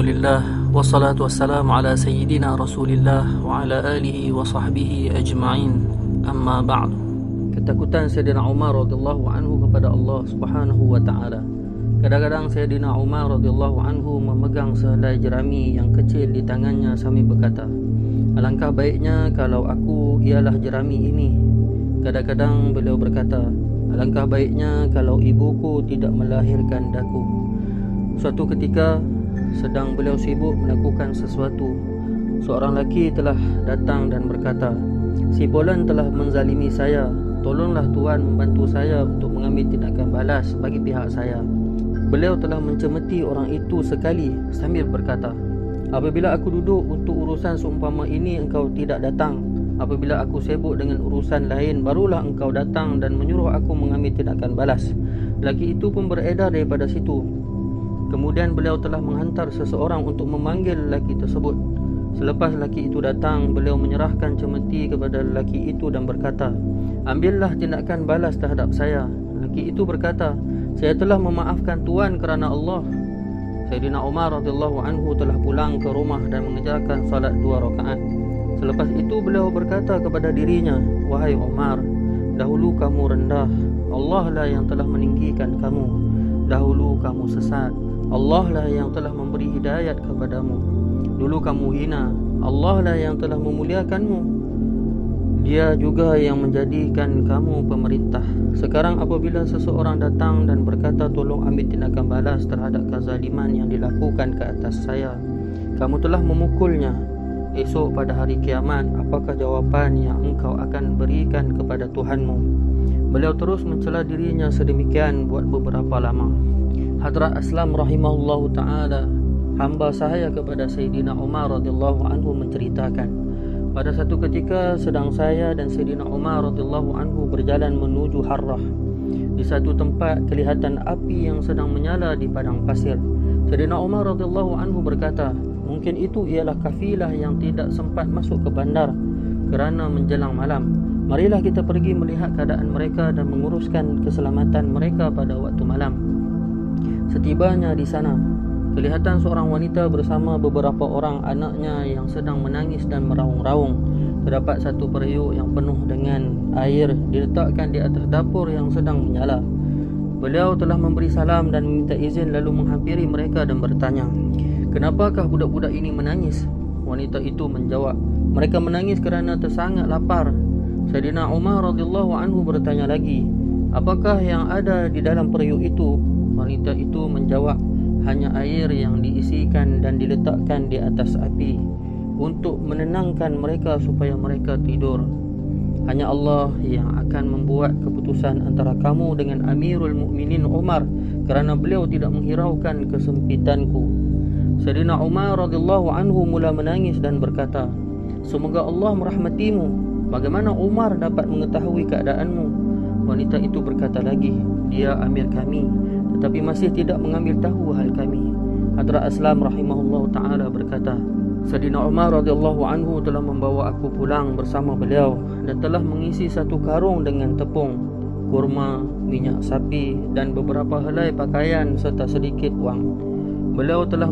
Alhamdulillah wassalatu wassalamu ala sayyidina Rasulillah wa ala alihi wa sahbihi ajma'in. Amma ba'du. Ketakutan Sayyidina Umar radhiyallahu anhu kepada Allah Subhanahu wa taala. Kadang-kadang Sayyidina Umar radhiyallahu anhu memegang sehelai jerami yang kecil di tangannya sambil berkata, "Alangkah baiknya kalau aku ialah jerami ini." Kadang-kadang beliau berkata, "Alangkah baiknya kalau ibuku tidak melahirkan daku." Suatu ketika sedang beliau sibuk melakukan sesuatu, seorang lelaki telah datang dan berkata, "Si Fulan telah menzalimi saya. Tolonglah Tuan membantu saya untuk mengambil tindakan balas bagi pihak saya." Beliau telah mencemeti orang itu sekali sambil berkata, "Apabila aku duduk untuk urusan seumpama ini, engkau tidak datang. Apabila aku sibuk dengan urusan lain, barulah engkau datang dan menyuruh aku mengambil tindakan balas." Lelaki itu pun beredar daripada situ. Kemudian beliau telah menghantar seseorang untuk memanggil lelaki tersebut. Selepas lelaki itu datang, beliau menyerahkan cemeti kepada lelaki itu dan berkata, "Ambillah tindakan balas terhadap saya." Lelaki itu berkata, "Saya telah memaafkan Tuan kerana Allah." Sayyidina Umar radhiyallahu anhu telah pulang ke rumah dan mengerjakan salat 2 rakaat. Selepas itu beliau berkata kepada dirinya, "Wahai Umar, dahulu kamu rendah, Allah lah yang telah meninggikan kamu. Dahulu kamu sesat, Allah lah yang telah memberi hidayat kepadamu. Dulu kamu hina, Allah lah yang telah memuliakanmu. Dia juga yang menjadikan kamu pemerintah. Sekarang apabila seseorang datang dan berkata, tolong ambil tindakan balas terhadap kezaliman yang dilakukan ke atas saya, kamu telah memukulnya. Esok pada hari kiamat, apakah jawapan yang engkau akan berikan kepada Tuhanmu?" Beliau terus mencela dirinya sedemikian buat beberapa lama. Hadrat Aslam rahimahullahu ta'ala, hamba sahaya kepada Sayyidina Umar radhiyallahu anhu, menceritakan, pada satu ketika sedang saya dan Sayyidina Umar radhiyallahu anhu berjalan menuju Harrah. Di satu tempat kelihatan api yang sedang menyala di padang pasir. Sayyidina Umar radhiyallahu anhu berkata, "Mungkin itu ialah kafilah yang tidak sempat masuk ke bandar kerana menjelang malam. Marilah kita pergi melihat keadaan mereka dan menguruskan keselamatan mereka pada waktu malam." Setibanya di sana, kelihatan seorang wanita bersama beberapa orang anaknya yang sedang menangis dan meraung-raung. Terdapat satu periuk yang penuh dengan air diletakkan di atas dapur yang sedang menyala. Beliau telah memberi salam dan meminta izin lalu menghampiri mereka dan bertanya, "Kenapakah budak-budak ini menangis?" Wanita itu menjawab, "Mereka menangis kerana tersangat lapar." Sayyidina Umar radhiyallahu anhu bertanya lagi, "Apakah yang ada di dalam periuk itu?" Wanita itu menjawab, "Hanya air yang diisikan dan diletakkan di atas api untuk menenangkan mereka supaya mereka tidur. Hanya Allah yang akan membuat keputusan antara kamu dengan Amirul Mukminin Umar kerana beliau tidak menghiraukan kesempitanku." Sayyidina Umar radhiyallahu anhu mula menangis dan berkata, "Semoga Allah merahmatimu. Bagaimana Umar dapat mengetahui keadaanmu?" Wanita itu berkata lagi, "Dia amir kami, tetapi masih tidak mengambil tahu hal kami." Hadrat Aslam rahimahullah ta'ala berkata, "Sayyidina Umar radhiyallahu anhu telah membawa aku pulang bersama beliau dan telah mengisi satu karung dengan tepung, kurma, minyak sapi dan beberapa helai pakaian serta sedikit wang. Beliau telah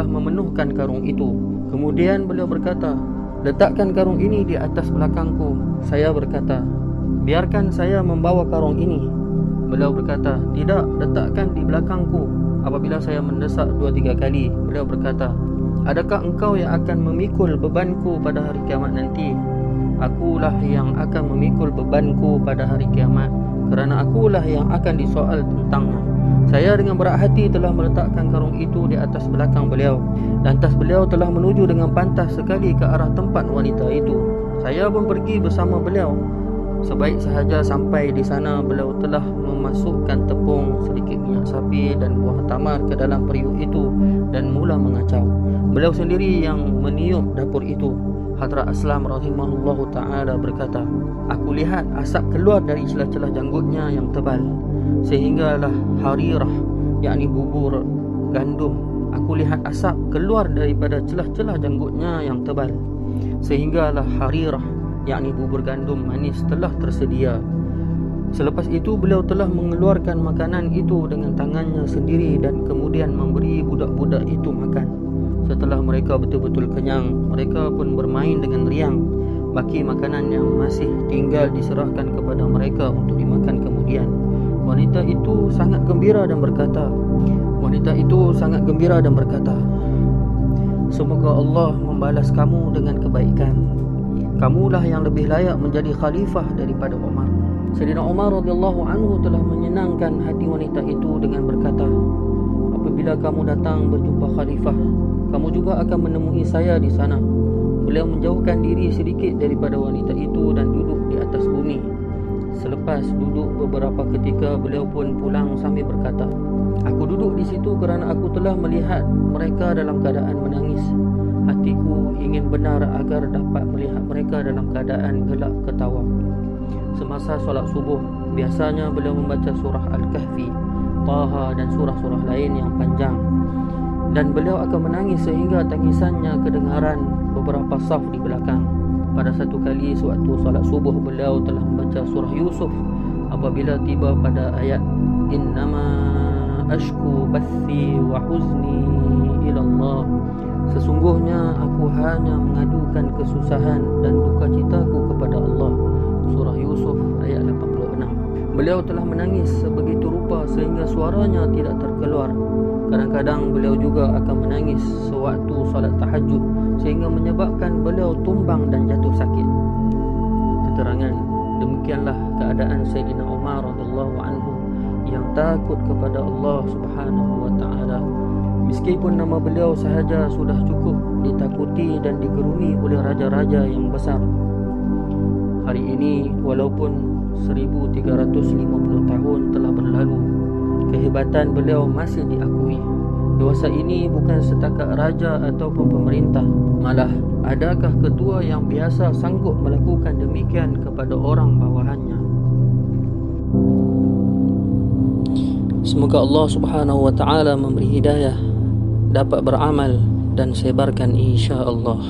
memenuhkan karung itu. Kemudian beliau berkata, 'Letakkan karung ini di atas belakangku.' Saya berkata, 'Biarkan saya membawa karung ini.' Beliau berkata, 'Tidak, letakkan di belakangku.' Apabila saya mendesak 2-3 kali, beliau berkata, 'Adakah engkau yang akan memikul bebanku pada hari kiamat nanti?' 'Akulah yang akan memikul bebanku pada hari kiamat, kerana akulah yang akan disoal tentangnya.' Saya dengan berat hati telah meletakkan karung itu di atas belakang beliau. Lantas beliau telah menuju dengan pantas sekali ke arah tempat wanita itu. Saya pun pergi bersama beliau. Sebaik sahaja sampai di sana, beliau telah memasukkan tepung, sedikit minyak sapi dan buah tamar ke dalam periuk itu dan mula mengacau. Beliau sendiri yang meniup dapur itu. Hadrat Aslam rahimahullahu ta'ala berkata, "Aku lihat asap keluar dari celah-celah janggutnya yang tebal, sehinggalah harirah, yakni bubur gandum. Aku lihat asap keluar daripada celah-celah janggutnya yang tebal, sehinggalah harirah, yakni bubur gandum manis telah tersedia. Selepas itu beliau telah mengeluarkan makanan itu dengan tangannya sendiri dan kemudian memberi budak-budak itu makan. Setelah mereka betul-betul kenyang, mereka pun bermain dengan riang. Baki makanan yang masih tinggal diserahkan kepada mereka untuk dimakan kemudian. Wanita itu sangat gembira dan berkata, semoga Allah membalas kamu dengan kebaikan. Kamulah yang lebih layak menjadi khalifah daripada Umar. Sayyidina Umar radhiyallahu anhu telah menyenangkan hati wanita itu dengan berkata, apabila kamu datang berjumpa khalifah, kamu juga akan menemui saya di sana. Beliau menjauhkan diri sedikit daripada wanita itu dan duduk di atas bumi. Selepas duduk beberapa ketika, beliau pun pulang sambil berkata, aku duduk di situ kerana aku telah melihat mereka dalam keadaan menangis. Hatiku ingin benar agar dapat melihat mereka dalam keadaan gelak ketawa. Semasa solat subuh, biasanya beliau membaca surah Al-Kahfi, Taha dan surah-surah lain yang panjang. Dan beliau akan menangis sehingga tangisannya kedengaran beberapa saf di belakang. Pada satu kali sewaktu solat subuh, beliau telah membaca surah Yusuf apabila tiba pada ayat Innama ashku bathi wa huzni ilallah. Sesungguhnya aku hanya mengadukan kesusahan dan duka citaku kepada Allah. Surah Yusuf ayat 86. Beliau telah menangis sebegitu rupa sehingga suaranya tidak terkeluar. Kadang-kadang beliau juga akan menangis sewaktu solat tahajud sehingga menyebabkan beliau tumbang dan jatuh sakit. Keterangan, demikianlah keadaan Sayyidina Umar radhiyallahu anhu yang takut kepada Allah Subhanahu wa taala. Meskipun nama beliau sahaja sudah cukup ditakuti dan digeruni oleh raja-raja yang besar. Hari ini, walaupun 1350 tahun telah berlalu, kehebatan beliau masih diakui. Dewasa ini bukan setakat raja ataupun pemerintah. Malah, adakah ketua yang biasa sanggup melakukan demikian kepada orang bawahannya? Semoga Allah Subhanahu wa taala memberi hidayah, dapat beramal dan sebarkan insya-Allah.